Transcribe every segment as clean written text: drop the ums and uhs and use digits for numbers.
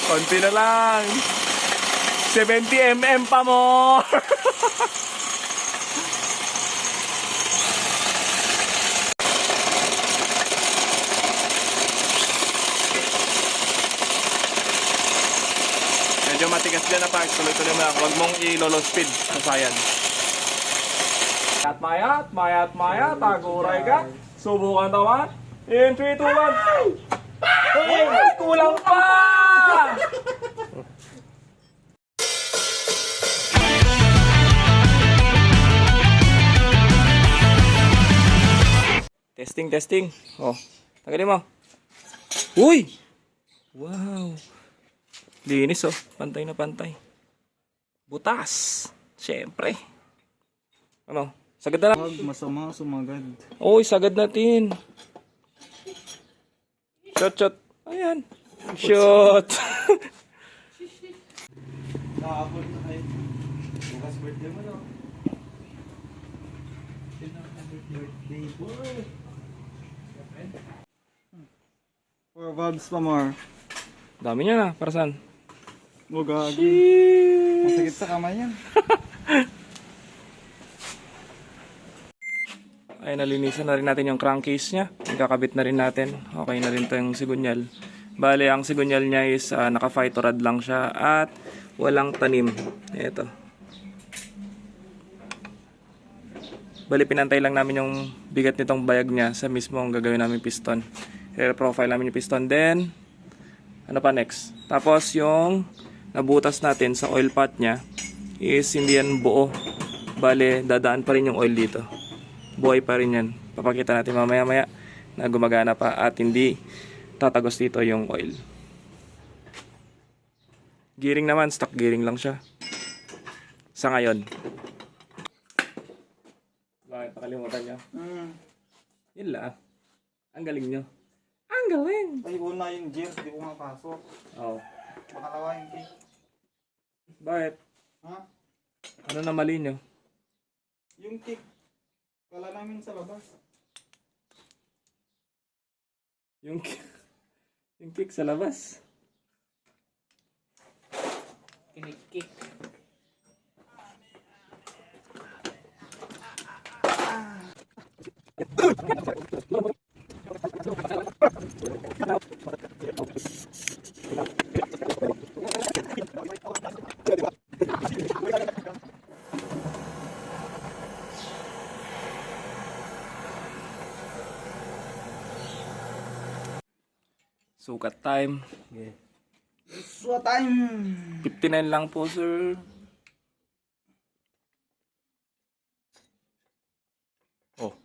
Konti na lang. 70 mm pa more. Medyo matigas dyan na pag tuloy-tuloy mo lang. Huwag mong i-low speed sa sayan. Mayat, taguray ka. Subukan tawa. In 3, 2, 1. Ay, kulang pa! Testing. Oh, tagalin mo. Uy! Wow! Linis oh, pantay na pantay. Butas. Siyempre. Ano? Sagad na lang. Wag masama sumagad. Uy, sagad natin. Shot. Ayan. Shot. Nakapot na kayo. Bukas birthday mo no? Birthday boy. 4 valves pa more. Dami niya na. Para saan? Gagi. Masakit sa kamay yan. Ay, nalinisan na rin natin yung crankcase niya. Ikakabit na rin natin. Okay na rin to yung sigunyal. Bale, ang sigunyal niya is naka-phyto rod lang siya at walang tanim. Ito. Bale, pinantay lang namin yung bigat nitong bayag niya sa mismo ang gagawin namin piston. I-profile namin yung piston. Then, ano pa next? Tapos yung nabutas natin sa oil pot niya is hindi yan buo. Bale, dadaan pa rin yung oil dito. Buhay pa rin yan. Papakita natin mamaya-maya na gumagana pa at hindi tatagos dito yung oil. Gearing naman, stock gearing lang siya. Sa ngayon. Bakit nakalimutan nyo? Yun lang. Ang galing nyo. Ang galing! Ay, una yung gears, di ko mapasok. Oo. Makalawa yung key. Bakit? Ha? Ano na mali nyo? Yung kick. Kala namin sa labas. Yung kick sa labas. Kinik-kick. Sukat time. Okay. So time! 59 lang po, sir. Oh.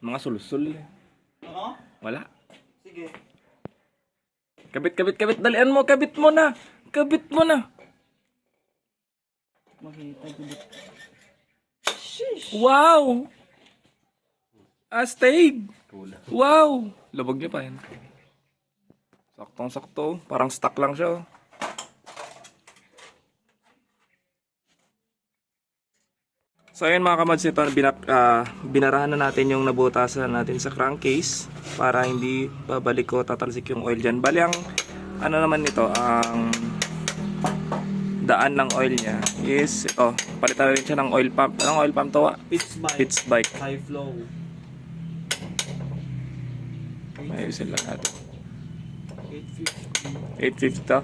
Mga sulsul. Ano? Wala. Sige. Kabit. Dalian mo, kabit mo na. Makita dito. Wow! Astig! Wow! Labog niya pa yan. Saktong-sakto. Parang stock lang siya. Oh. So ayun mga kamads, ito binarahan na natin yung nabutasan natin sa crankcase para hindi babalik o tatalsik yung oil dyan. Bali ang ano naman nito, ang daan ng oil niya is ito, palitan na rin siya ng oil pump. Anong oil pump to? Pitts bike. High flow. Ayusin lang natin. 850. 850 to.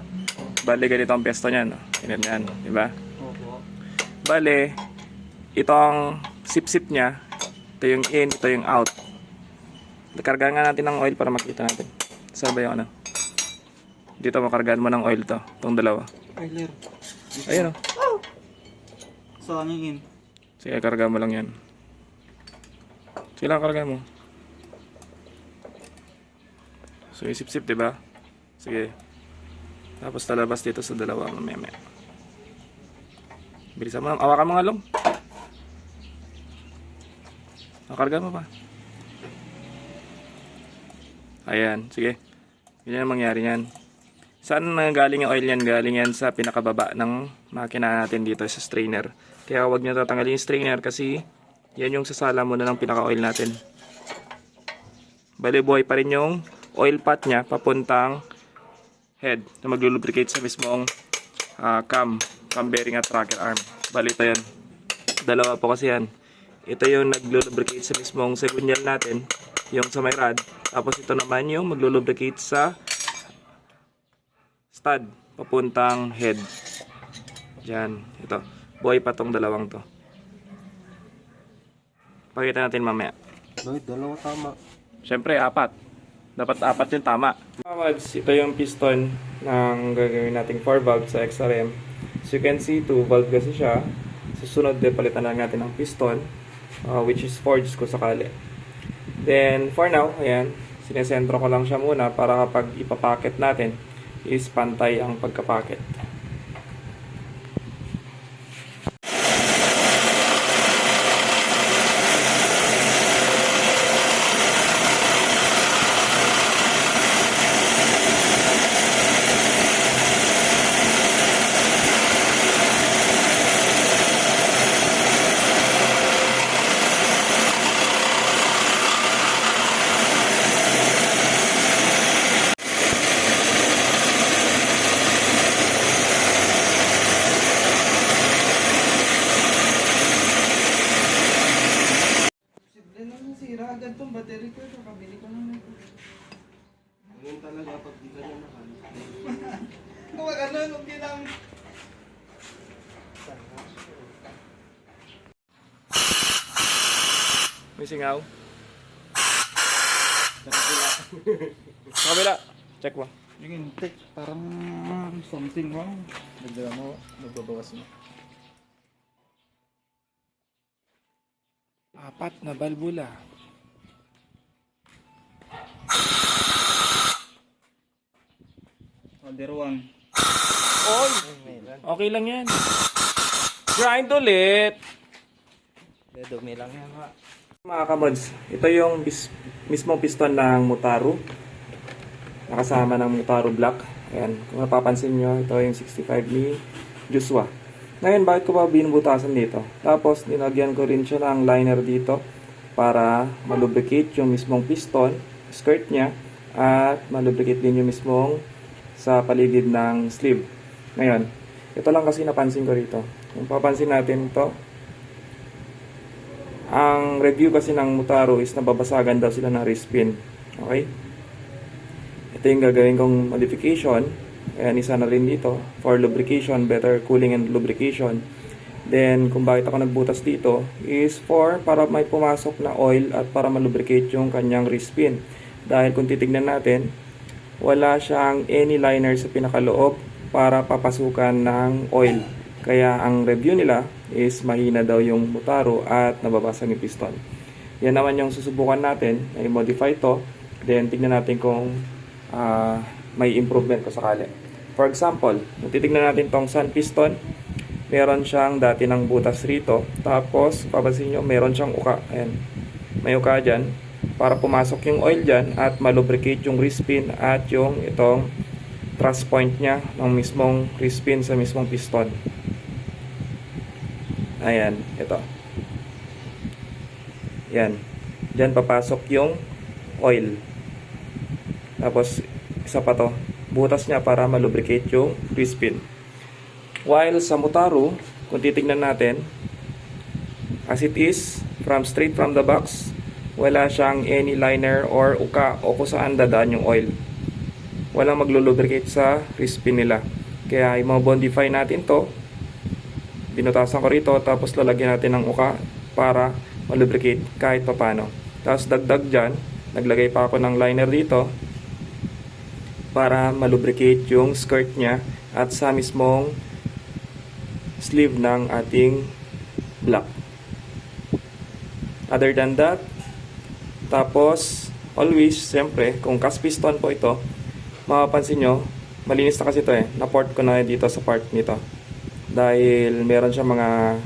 Bali ganito ang pesto niyan. Yan, diba? Opo. Bali, ito ang sip-sip niya. Ito yung in, ito yung out. Kargahan nga natin ng oil para makita natin. Saan ba yung ano? Dito makargahan mo ng oil to. Itong dalawa. Oiler. Ayun o. Saan yung in? Sige, kargahan mo lang yan. Sige lang, kargahan mo. So yung sip-sip, diba? Sige. Tapos talabas dito sa dalawa. Mamaya. Bilisan mo lang. Awakan mo nga lang. Nakarga mo pa. Ayan, sige. Ganyan ang mangyari yan. Saan galing yung oil yan? Galing yan sa pinakababa ng makina natin dito sa strainer. Kaya huwag nyo tatanggalin yung strainer kasi yan yung sasala muna ng pinaka-oil natin. Bali buhay pa rin yung oil pot nya papuntang head na maglulubricate sa mismong cam bearing at rocker arm. Bali ito yan. Dalawa po kasi yan. Ito yung naglulubricate sa mismong segunyal natin, yung sa may rod. Tapos ito naman yung maglulubricate sa stud papuntang head. Diyan, ito. Buhay pa tong dalawang to. Pakita natin mamaya. Bakit dalawa tama? Siyempre, apat. Dapat apat yung tama. Ito yung piston ng gagawin nating 4 valve sa XRM. As you can see, 2 valve kasi siya. Susunod, palitan lang natin ng piston, which is forged kung sakali. Then, for now, ayan, sinesentro ko lang siya muna para kapag ipapacket natin, is pantay ang pagkapacket. Sira agad tong battery ko. Nakabili ko lang ito. Ngayon talaga pag di ka na nakali. Huwag ano, huwag lang. May singaw. Sa kabila. Check mo. Yung intake, parang something wrong. Nagdala mo, nagbabawas mo. Apat na balbula. Other one. Oy! Okay lang yan. Grind ulit. Dumi lang yan ha. Mga kamods, ito yung mismong piston ng Mutaru. Nakasama ng Mutaru block. Ayan, kung mapapansin nyo, ito yung 65 ni Joshua. Ngayon, bakit ko pa binubutasan dito? Tapos, nilagyan ko rin siya ng liner dito para malubricate yung mismong piston, skirt niya, at malubricate din yung mismong sa paligid ng sleeve. Ngayon, ito lang kasi napansin ko rito. Kung papansin natin ito, ang review kasi ng Mutaru is nababasagan daw sila ng wrist pin. Okay? Ito yung gagawin kong modification. Ayan, isa na rin dito for lubrication, better cooling and lubrication. Then, kung bakit ako nagbutas dito is para may pumasok na oil at para malubricate yung kanyang wrist pin. Dahil kung titignan natin, wala siyang any liner sa pinakaloob para papasukan ng oil. Kaya ang review nila is mahina daw yung Mutaru at nababasag yung piston. Yan naman yung susubukan natin, i-modify to. Then, tignan natin kung may improvement ko sakali. For example, kung titignan natin tong sun piston, meron siyang dati ng butas rito. Tapos, papansin nyo, meron siyang uka. Ayan. May uka dyan. Para pumasok yung oil dyan at malubricate yung wrist pin at yung itong thrust point niya ng mismong wrist pin sa mismong piston. Ayan, ito. Yan. Dyan papasok yung oil. Tapos, isa pa to. Butas niya para malubricate yung wrist pin. While sa Mutaru, kung titignan natin, as it is, straight from the box, wala siyang any liner or uka o kung saan dadaan yung oil. Walang maglulubricate sa wrist pin nila. Kaya i-bondify natin to. Binutasan ko rito, tapos lalagyan natin ng uka para malubricate kahit papano. Tapos dagdag dyan, naglagay pa ako ng liner dito para malubricate yung skirt niya at sa mismong sleeve ng ating block. Other than that, tapos always, siyempre, kung cast piston po ito, mapapansin nyo, malinis na kasi ito na-port ko na dito sa part nito. Dahil meron siya mga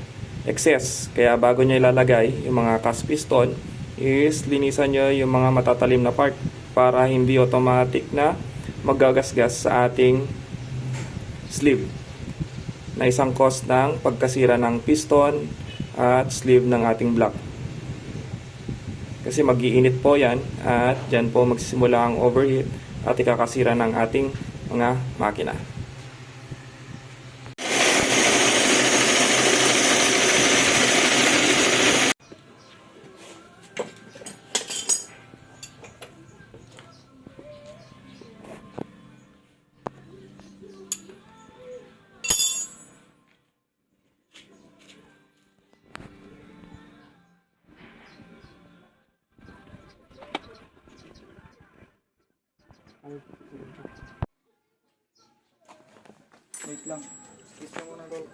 excess, kaya bago niya ilalagay yung mga cast piston, is linisan nyo yung mga matatalim na part para hindi automatic na magagasgas sa ating sleeve na isang cause ng pagkasira ng piston at sleeve ng ating block. Kasi mag-iinit po yan at dyan po magsisimula ang overheat at ikakasira ng ating mga makina. Wait lang. Kiss mo muna daw.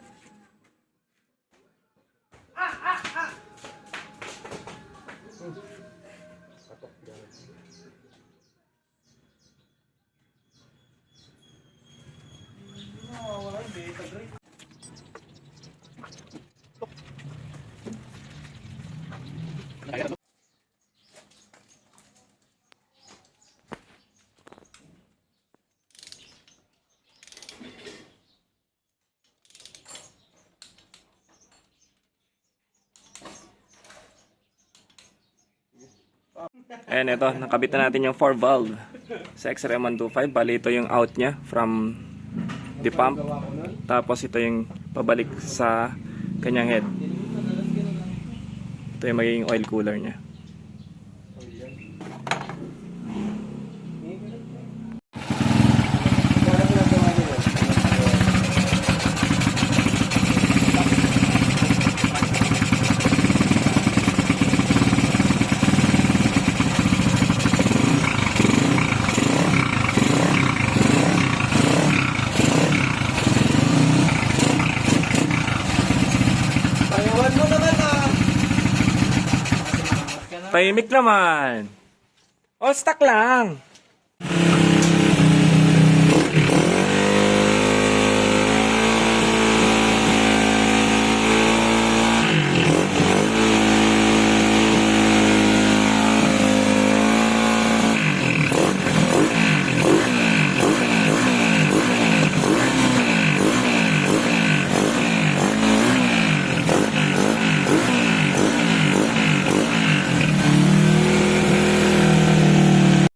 Ayan, ito, nakabit na natin yung 4 valve sa XRM125. Bali, ito yung out nya from the pump. Tapos ito yung pabalik sa kanyang head. Ito yung magiging oil cooler nya. Payawan mo naman ah! Tahimik naman. Oh, stuck lang.